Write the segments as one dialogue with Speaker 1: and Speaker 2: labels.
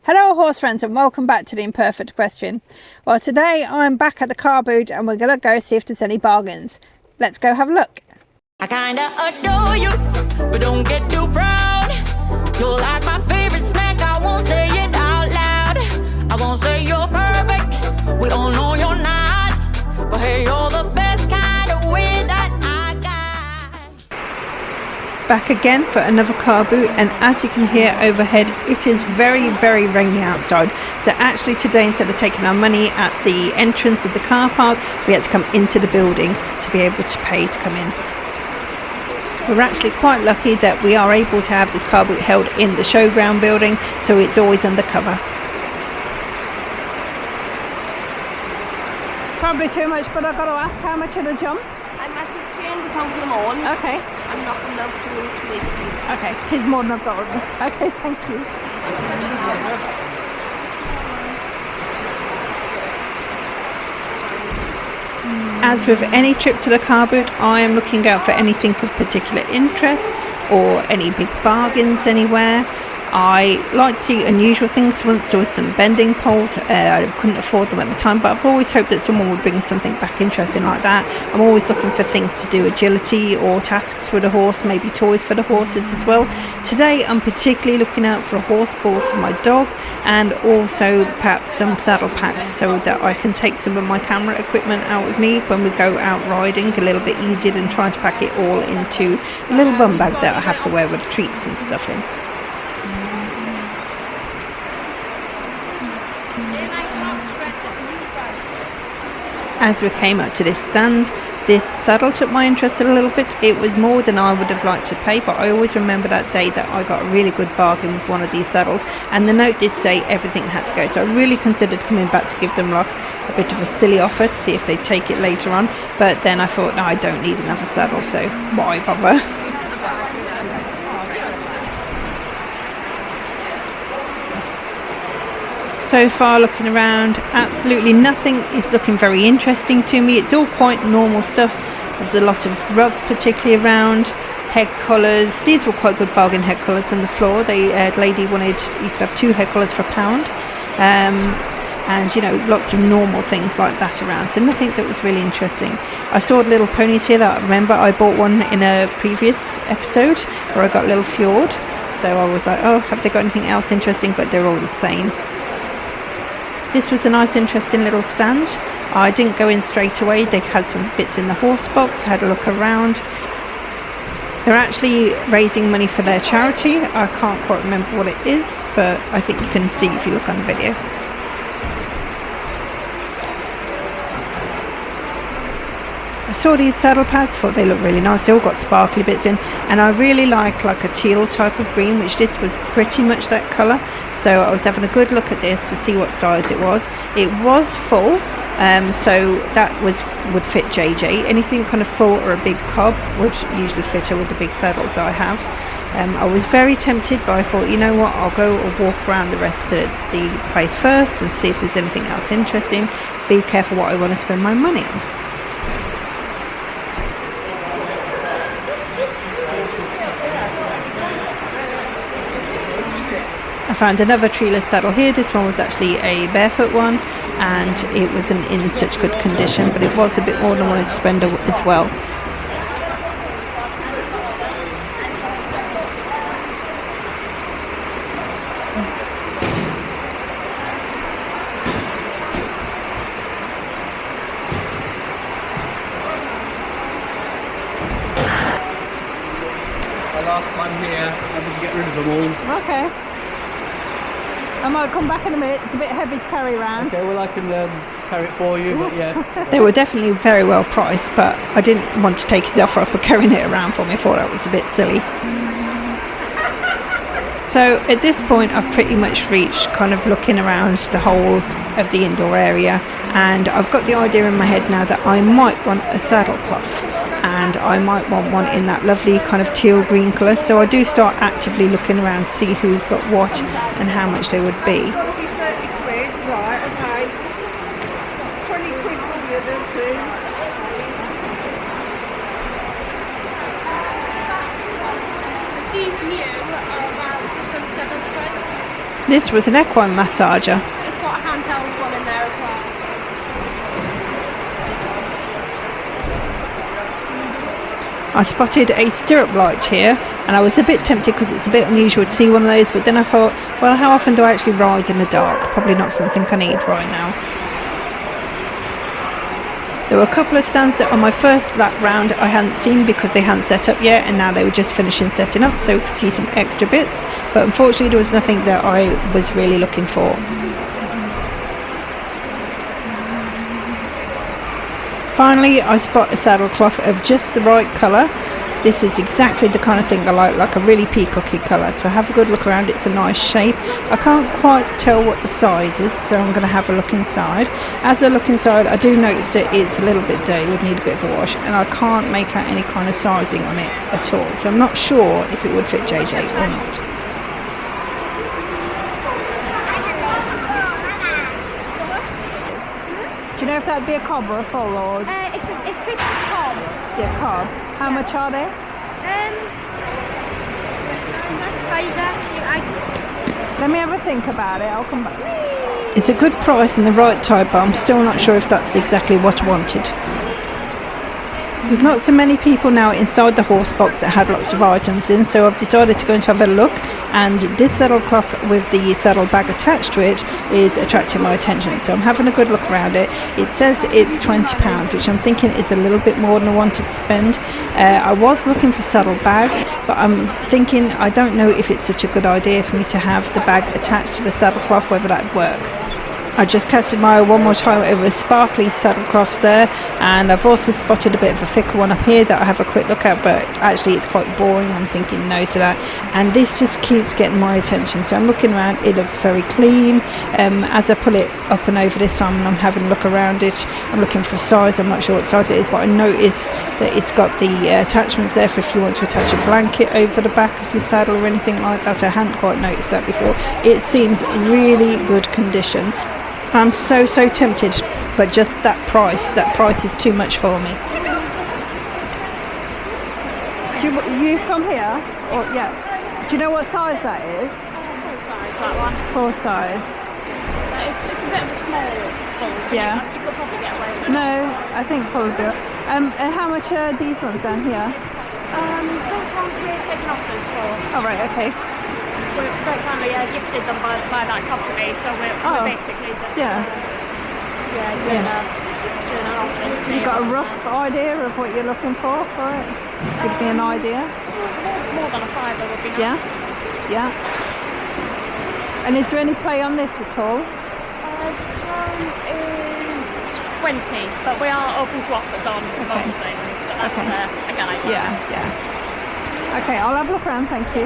Speaker 1: Hello horse friends, and welcome back to the Imperfect Question. Well, today I'm back at the car boot and we're gonna go see if there's any bargains. Let's go have a look.
Speaker 2: I kinda adore you, but don't get too proud. You're like my favorite snack, I won't say it out loud. I won't say you're perfect, we all know you're not. But hey, you're the best kind of way that I got.
Speaker 1: Back again for another car boot, and as you can hear overhead, it is very rainy outside. So actually today, instead of taking our money at the entrance of the car park, we had to come into the building to be able to pay to come in. We're actually quite lucky that we are able to have this car boot held in the showground building, so it's always undercover. It's probably too much, but I've got to ask, how much are the jumps?
Speaker 3: I'm asking £300 for them all.
Speaker 1: Okay.
Speaker 3: I'm knocking them to 280.
Speaker 1: Okay, it is more than I've got. Okay, thank you. As with any trip to the car boot, I am looking out for anything of particular interest or any big bargains anywhere. I like to see unusual things. Once there was some bending poles, I couldn't afford them at the time, but I've always hoped that someone would bring something back interesting like that. I'm always looking for things to do agility or tasks for the horse, maybe toys for the horses as well. Today I'm particularly looking out for a horse ball for my dog, and also perhaps some saddle packs so that I can take some of my camera equipment out with me when we go out riding, a little bit easier than trying to pack it all into a little bum bag that I have to wear with the treats and stuff in. As we came up to this stand, this saddle took my interest a little bit. It was more than I would have liked to pay, but I always remember that day that I got a really good bargain with one of these saddles, and the note did say everything had to go, so I really considered coming back to give them like a bit of a silly offer to see if they'd take it later on, but then I thought, no, I don't need another saddle, so why bother? So far, looking around, absolutely nothing is looking very interesting to me. It's all quite normal stuff. There's a lot of rugs particularly around, head collars. These were quite good bargain head collars on the floor. The lady wanted, you could have 2 head collars for £1. And you know, lots of normal things like that around, so nothing that was really interesting. I saw little ponies here that I remember I bought one in a previous episode where I got little fjord, so I was like, oh, have they got anything else interesting? But they're all the same. This was a nice interesting little stand. I didn't go in straight away. They had some bits in the horse box, had a look around. They're actually raising money for their charity. I can't quite remember what it is, but I think you can see if you look on the video. I saw these saddle pads, thought they looked really nice. They all got sparkly bits in, and I really like a teal type of green, which this was pretty much that colour. So I was having a good look at this to see what size it was. It was full, so that would fit JJ. Anything kind of full or a big cob would usually fit her with the big saddles I have. I was very tempted, but I thought, you know what, I'll go and walk around the rest of the place first and see if there's anything else interesting. Be careful what I want to spend my money on. I found another treeless saddle here. This one was actually a barefoot one, and it wasn't in such good condition, but it was a bit more than I wanted to spend as well.
Speaker 4: My last time here, I didn't get rid of them all.
Speaker 1: Okay. I might come back in a minute. It's a bit heavy to carry around.
Speaker 4: Okay, well I can carry it for you, but yeah.
Speaker 1: They were definitely very well priced, but I didn't want to take his offer up of carrying it around for me. I thought that was a bit silly. So at this point I've pretty much reached kind of looking around the whole of the indoor area, and I've got the idea in my head now that I might want a saddle cloth, and I might want one in that lovely kind of teal green colour. So I do start actively looking around to see who's got what and how much they would be.
Speaker 5: That'll be 30 quid, right, okay. 20 quid for the other two.
Speaker 3: These new are around 600 quid.
Speaker 1: This was an equine massager.
Speaker 3: It's got a handheld one in there as well.
Speaker 1: I spotted a stirrup light here, and I was a bit tempted because it's a bit unusual to see one of those, but then I thought, well, how often do I actually ride in the dark? Probably not something I need right now. There were a couple of stands that on my first lap round I hadn't seen because they hadn't set up yet, and now they were just finishing setting up, so we could see some extra bits, but unfortunately there was nothing that I was really looking for. Finally, I spot a saddle cloth of just the right colour. This is exactly the kind of thing I like a really peacocky colour, so have a good look around. It's a nice shape. I can't quite tell what the size is, so I'm going to have a look inside. As I look inside, I do notice that it's a little bit dirty, would need a bit of a wash, and I can't make out any kind of sizing on it at all, so I'm not sure if it would fit JJ or not. Do you know if that'd be a cob or a full, or?
Speaker 3: It fits a cob.
Speaker 1: Yeah, cob. How much are they? Let me have a think about it, I'll come back. It's a good price and the right type, but I'm still not sure if that's exactly what I wanted. There's not so many people now inside the horse box that had lots of items in, so I've decided to go and have a look, and this saddle cloth with the saddle bag attached to it is attracting my attention, so I'm having a good look around it. It says it's £20, which I'm thinking is a little bit more than I wanted to spend. I was looking for saddle bags, but I'm thinking I don't know if it's such a good idea for me to have the bag attached to the saddle cloth, whether that'd work. I just casted my eye one more time over the sparkly saddle cloths there, and I've also spotted a bit of a thicker one up here that I have a quick look at, but actually it's quite boring. I'm thinking no to that, and this just keeps getting my attention, so I'm looking around. It looks very clean. As I pull it up and over this time and I'm having a look around it, I'm looking for size. I'm not sure what size it is, but I notice that it's got the attachments there for if you want to attach a blanket over the back of your saddle or anything like that. I hadn't quite noticed that before. It seems really good condition. I'm so tempted, but just that price is too much for me. Do you from here? Or yeah. Do you know what size that is?
Speaker 3: Full size, that one.
Speaker 1: Full size.
Speaker 3: It's a bit of a small full, so
Speaker 1: Yeah.
Speaker 3: you could probably get away with it.
Speaker 1: No, I think full will do. And how much are these ones down here?
Speaker 3: Those ones we're taking offers for.
Speaker 1: Oh right, okay.
Speaker 3: We're very kindly gifted them by that company, so we're basically just doing an office deal.
Speaker 1: You got a rough idea of what you're looking for it? Just give me an idea.
Speaker 3: More than a fiver would be nice.
Speaker 1: Yeah. And is there any play on this at all?
Speaker 3: This one is 20, but we are open to offers on most things, but that's a guideline.
Speaker 1: Yeah. Okay, I'll have a look around, thank you.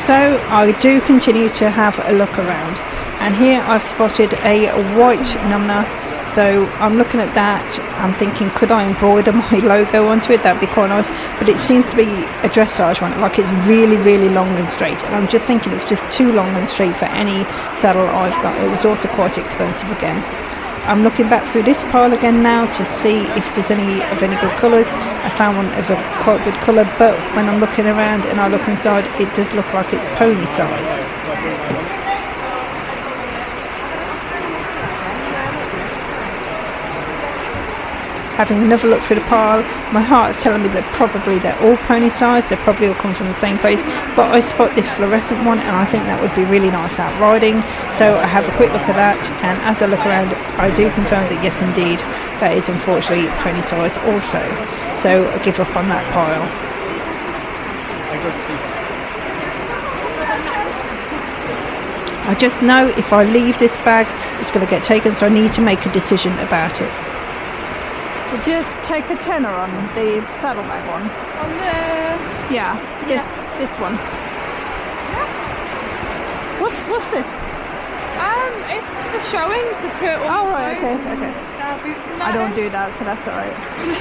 Speaker 1: So I do continue to have a look around, and here I've spotted a white numna, so I'm looking at that. I'm thinking, could I embroider my logo onto it? That'd be quite nice, but it seems to be a dressage one, like it's really long and straight, and I'm just thinking it's just too long and straight for any saddle I've got. It was also quite expensive again. I'm looking back through this pile again now to see if there's any good colours. I found one of a quite good colour, but when I'm looking around and I look inside, it does look like it's pony size. Having another look through the pile, my heart is telling me that probably they're all pony size, they probably all come from the same place, but I spot this fluorescent one and I think that would be really nice out riding, so I have a quick look at that, and as I look around I do confirm that yes indeed, that is unfortunately pony size also, so I give up on that pile. I just know if I leave this bag it's going to get taken, so I need to make a decision about it. Would you take a tenner on the saddlebag one?
Speaker 3: On the...
Speaker 1: Yeah. This one.
Speaker 3: Yeah.
Speaker 1: What's this?
Speaker 3: It's for showing to put all
Speaker 1: right, okay.
Speaker 3: boots and that.
Speaker 1: I don't do that, so that's alright.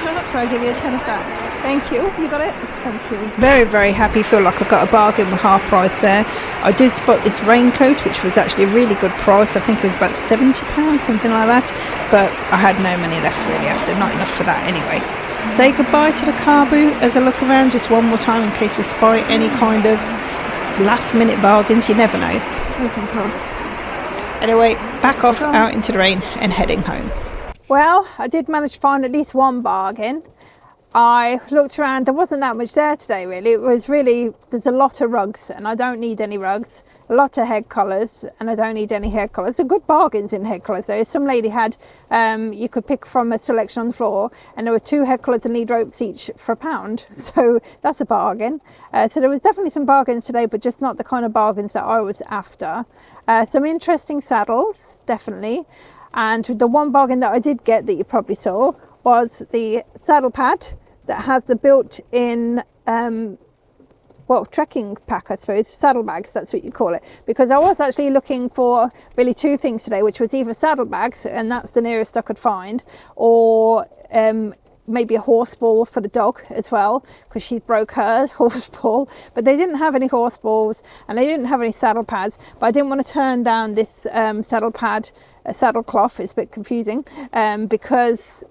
Speaker 1: So I'll give you a tenner for that. Thank you. You got it? Thank you. Very happy. Feel like I got a bargain with half price there. I did spot this raincoat, which was actually a really good price. I think it was about £70, something like that. But I had no money left really after, not enough for that anyway. Say goodbye to the car boot as I look around just one more time in case I spy any kind of last minute bargains, you never know. Anyway, back off out into the rain and heading home. Well, I did manage to find at least one bargain. I looked around, there wasn't that much there today really. It was really, there's a lot of rugs and I don't need any rugs, a lot of head collars and I don't need any head collars. There are good bargains in head collars though. Some lady had, you could pick from a selection on the floor and there were 2 head collars and lead ropes each for £1. So that's a bargain. So there was definitely some bargains today, but just not the kind of bargains that I was after. Some interesting saddles, definitely. And the one bargain that I did get that you probably saw was the saddle pad that has the built-in trekking pack, I suppose, saddlebags, that's what you call it, because I was actually looking for really 2 things today, which was either saddlebags, and that's the nearest I could find, or maybe a horse ball for the dog as well, because she broke her horse ball. But they didn't have any horse balls and they didn't have any saddle pads, but I didn't want to turn down this saddle pad, saddle cloth. It's a bit confusing because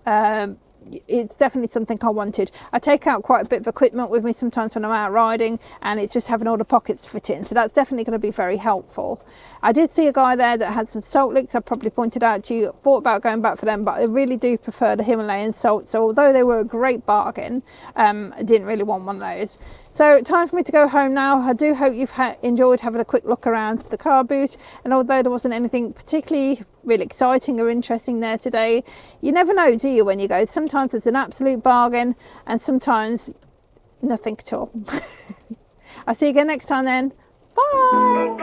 Speaker 1: it's definitely something I wanted. I take out quite a bit of equipment with me sometimes when I'm out riding, and it's just having all the pockets fit in, so that's definitely going to be very helpful. I did see a guy there that had some salt licks. I probably pointed out to you, thought about going back for them, but I really do prefer the Himalayan salt, so although they were a great bargain, I didn't really want one of those. So time for me to go home now. I do hope you've enjoyed having a quick look around the car boot, and although there wasn't anything particularly really exciting or interesting there today, you never know, do you, when you go? Sometimes it's an absolute bargain and sometimes nothing at all. I'll see you again next time then. Bye.